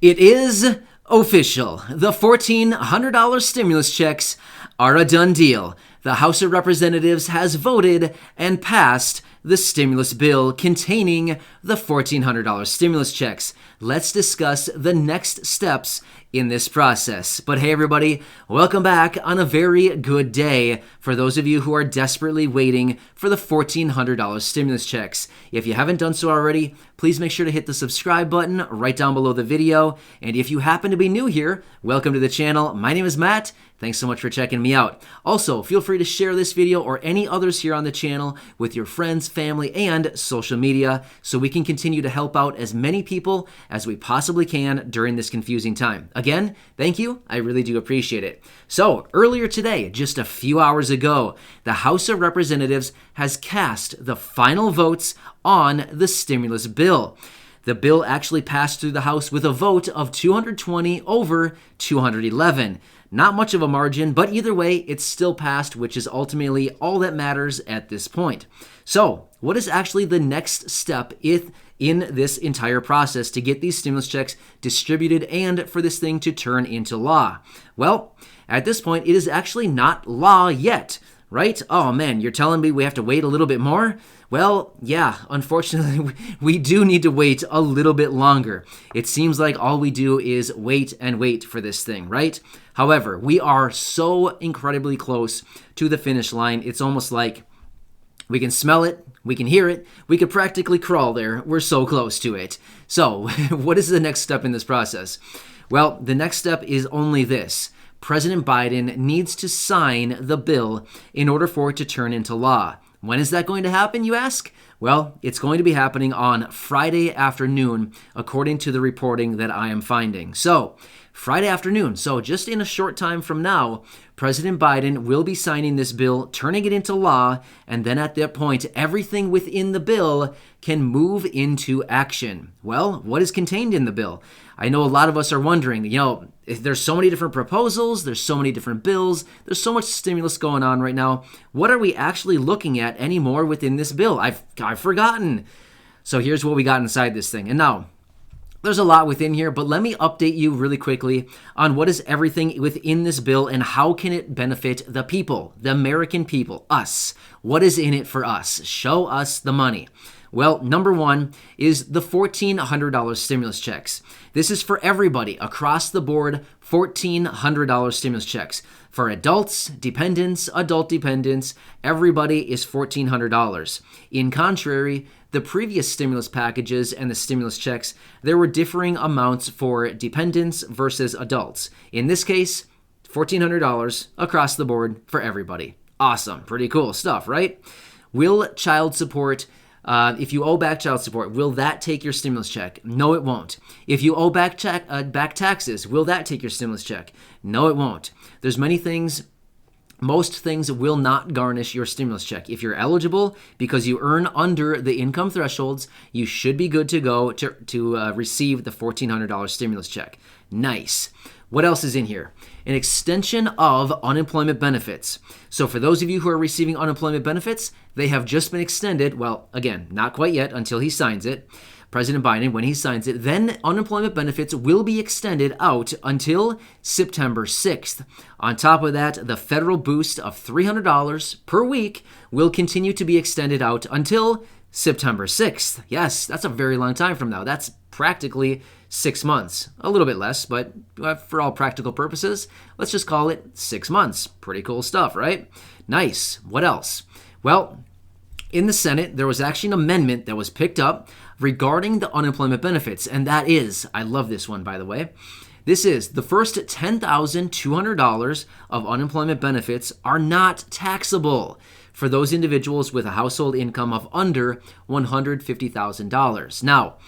It is official. The $1,400 stimulus checks are a done deal. The House of Representatives has voted and passed the stimulus bill containing the $1,400 stimulus checks. Let's discuss the next steps in this process. But hey everybody, welcome back on a very good day for those of you who are desperately waiting for the $1,400 stimulus checks. If you haven't done so already, please make sure to hit the subscribe button right down below the video. And if you happen to be new here, welcome to the channel. My name is Matt. Thanks so much for checking me out. Also, feel free to share this video or any others here on the channel with your friends, family, and social media so we can continue to help out as many people as we possibly can during this confusing time. Again, thank you. I really do appreciate it. So, earlier today, just a few hours ago, the House of Representatives has cast the final votes on the stimulus bill. The bill actually passed through the House with a vote of 220 over 211. Not much of a margin, but either way, it's still passed, which is ultimately all that matters at this point. So, what is actually the next step in this entire process to get these stimulus checks distributed and for this thing to turn into law? Well, at this point, it is actually not law yet, right? Oh man, you're telling me we have to wait a little bit more? Well, yeah, unfortunately, we do need to wait a little bit longer. It seems like all we do is wait and wait for this thing, right? However, we are so incredibly close to the finish line. It's almost like we can smell it, we can hear it, we could practically crawl there. We're so close to it. So, what is the next step in this process? Well, the next step is only this. President Biden needs to sign the bill in order for it to turn into law. When is that going to happen, you ask? Well, it's going to be happening on Friday afternoon, according to the reporting that I am finding. So, Friday afternoon, so just in a short time from now, President Biden will be signing this bill, turning it into law, and then at that point, everything within the bill can move into action. Well, what is contained in the bill? I know a lot of us are wondering, there's so many different proposals, there's so many different bills, there's so much stimulus going on right now. What are we actually looking at anymore within this bill? I've forgotten. So here's what we got inside this thing. And now, there's a lot within here, but let me update you really quickly on what is everything within this bill and how can it benefit the people, the American people, us. What is in it for us? Show us the money. Well, number one is the $1,400 stimulus checks. This is for everybody across the board, $1,400 stimulus checks. For adults, dependents, adult dependents, everybody is $1,400. In contrary, the previous stimulus packages and the stimulus checks, there were differing amounts for dependents versus adults. In this case, $1,400 across the board for everybody. Awesome. Pretty cool stuff, right? Will child support, if you owe back child support, will that take your stimulus check? No, it won't. If you owe back taxes, will that take your stimulus check? No, it won't. There's many things. Most things will not garnish your stimulus check. If you're eligible because you earn under the income thresholds, you should be good to go to receive the $1,400 stimulus check. Nice. What else is in here? An extension of unemployment benefits. So for those of you who are receiving unemployment benefits, they have just been extended. Well, again, not quite yet until he signs it. President Biden, when he signs it, then unemployment benefits will be extended out until September 6th. On top of that, the federal boost of $300 per week will continue to be extended out until September 6th. Yes, that's a very long time from now. That's practically 6 months. A little bit less, but for all practical purposes, let's just call it 6 months. Pretty cool stuff, right? Nice. What else? Well, in the Senate, there was actually an amendment that was picked up regarding the unemployment benefits, and that is, I love this one, by the way, this is the first $10,200 of unemployment benefits are not taxable for those individuals with a household income of under $150,000. Now,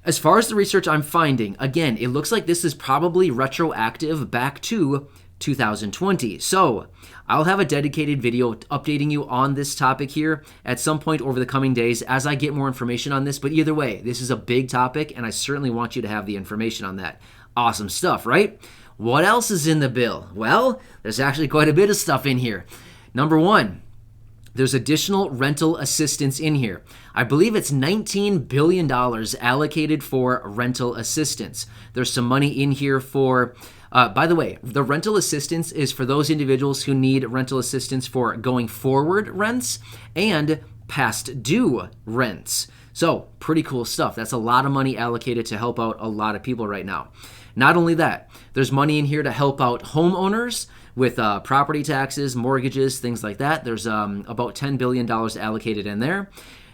as far as the research I'm finding, again, it looks like this is probably retroactive back to 2020. So I'll have a dedicated video updating you on this topic here at some point over the coming days as I get more information on this. But either way, this is a big topic, and I certainly want you to have the information on that. Awesome stuff, right? What else is in the bill? Well, there's actually quite a bit of stuff in here. Number one, there's additional rental assistance in here. I believe it's $19 billion allocated for rental assistance. There's some money in here for, by the way, the rental assistance is for those individuals who need rental assistance for going forward rents and past due rents. So pretty cool stuff. That's a lot of money allocated to help out a lot of people right now. Not only that, there's money in here to help out homeowners with property taxes, mortgages, things like that. There's about $10 billion allocated in there.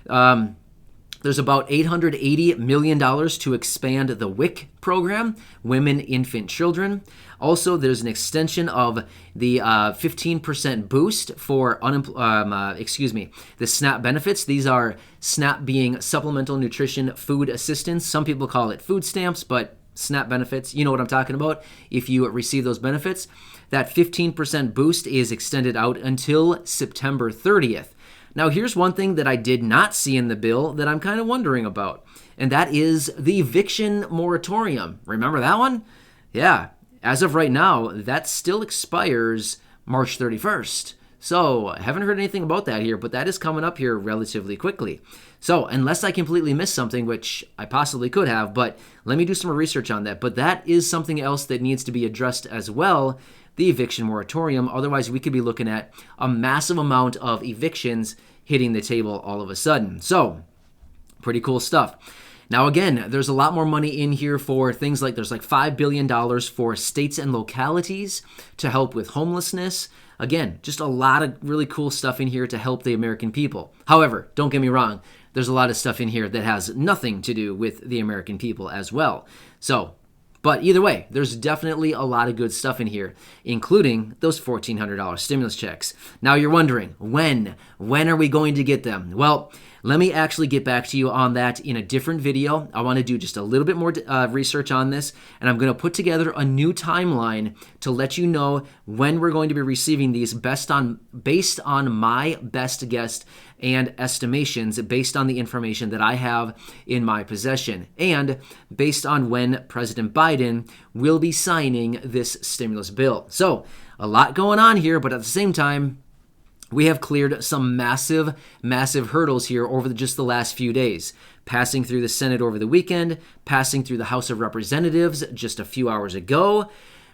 There's about $880 million to expand the WIC program, Women, Infant, Children. Also, there's an extension of the 15% boost for the SNAP benefits. These are SNAP being Supplemental Nutrition Food Assistance. Some people call it food stamps, but SNAP benefits, you know what I'm talking about if you receive those benefits. That 15% boost is extended out until September 30th. Now, here's one thing that I did not see in the bill that I'm kind of wondering about, and that is the eviction moratorium. Remember that one? Yeah, as of right now, that still expires March 31st. So, I haven't heard anything about that here, but that is coming up here relatively quickly. So, unless I completely missed something, which I possibly could have, but let me do some more research on that. But that is something else that needs to be addressed as well, the eviction moratorium. Otherwise, we could be looking at a massive amount of evictions hitting the table all of a sudden. So, pretty cool stuff. Now, again, there's a lot more money in here for things like there's like $5 billion for states and localities to help with homelessness. Again, just a lot of really cool stuff in here to help the American people. However, don't get me wrong, there's a lot of stuff in here that has nothing to do with the American people as well. So, but either way, there's definitely a lot of good stuff in here, including those $1,400 stimulus checks. Now you're wondering, when are we going to get them? Well, let me actually get back to you on that in a different video. I want to do just a little bit more research on this, and I'm going to put together a new timeline to let you know when we're going to be receiving these based on my best guess and estimations based on the information that I have in my possession and based on when President Biden will be signing this stimulus bill. So, a lot going on here, but at the same time, we have cleared some massive hurdles here over just the last few days. Passing through the Senate over the weekend, passing through the House of Representatives just a few hours ago.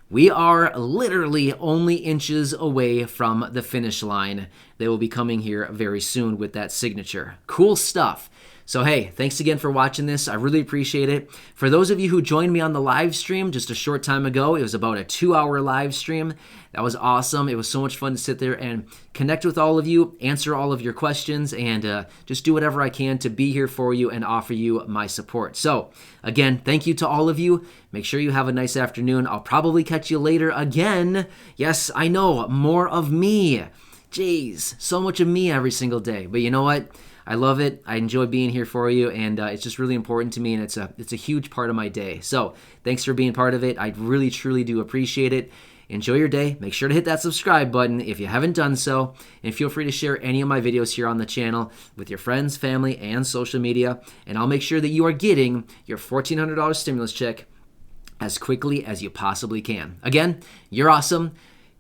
We are literally only inches away from the finish line. They will be coming here very soon with that signature. Cool stuff. So hey, thanks again for watching this. I really appreciate it. For those of you who joined me on the live stream just a short time ago, it was about a 2-hour live stream. That was awesome. It was so much fun to sit there and connect with all of you, answer all of your questions, and just do whatever I can to be here for you and offer you my support. So again, thank you to all of you. Make sure you have a nice afternoon. I'll probably catch you later again. Yes, I know, more of me. Jeez, so much of me every single day. But you know what? I love it. I enjoy being here for you, and it's just really important to me, and it's a huge part of my day. So thanks for being part of it. I really, truly do appreciate it. Enjoy your day. Make sure to hit that subscribe button if you haven't done so, and feel free to share any of my videos here on the channel with your friends, family, and social media, and I'll make sure that you are getting your $1,400 stimulus check as quickly as you possibly can. Again, you're awesome.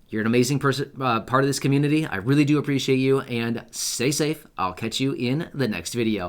You're an amazing person, part of this community. I really do appreciate you, and stay safe. I'll catch you in the next video.